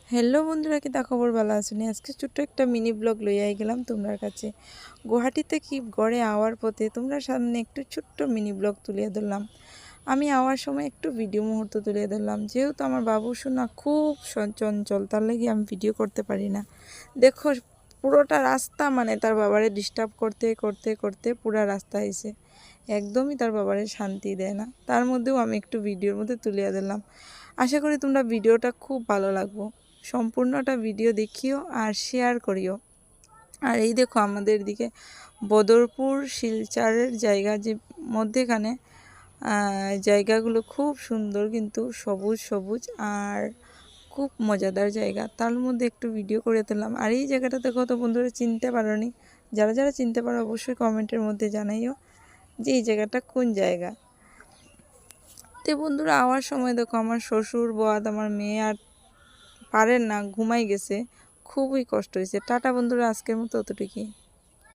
Hello বন্ধুরা, কি তা খবর ভালো আছেন? আজকে ছোট্ট একটা মিনি ব্লগ লইয়াই গেলাম তোমার কাছে। গুয়াহাটিতে কি গড়ে আওয়ার পথে তোমরা সামনে একটু ছোট্ট মিনি ব্লগ তুলিয়ে ধরলাম। আমি আওয়ার সময় একটু ভিডিও মুহূর্ত তুলিয়ে ধরলাম, যেহেতু আমার বাবু সোনা খুব চঞ্চল, তার লাগি আমি ভিডিও করতে পারি না। দেখো, পুরোটা রাস্তা মানে তার বাবারে ডিস্টার্ব করতে করতে করতে পুরা রাস্তা হয়েছে, একদমই তার বাবারে শান্তি দেয় না। তার মধ্যেও আমি একটু ভিডিওর মধ্যে তুলিয়ে দিলাম। আশা করি তোমরা ভিডিওটা খুব ভালো লাগবো। সম্পূর্ণটা ভিডিও দেখিও আর শেয়ার করিও। আর এই দেখো, আমাদের দিকে বদরপুর শিলচরের জায়গা যে মধ্যেখানে জায়গাগুলো খুব সুন্দর, কিন্তু সবুজ সবুজ আর খুব মজাদার জায়গা। তার মধ্যে একটু ভিডিও করে দিলাম। আর এই জায়গাটা দেখো তো বন্ধুরা, চিনতে পারোনি? যারা যারা চিনতে পারো অবশ্যই কমেন্টের মধ্যে জানাইও যে এই জায়গাটা কোন জায়গা। তো বন্ধুরা, আওয়ার সময় দেখো আমার শ্বশুর বদ আমার মেয়ে আর পারেন না, ঘুমাই গেছে। খুবই কষ্ট হয়েছে। টাটা বন্ধুরা, আজকের মতো অতটুকুই।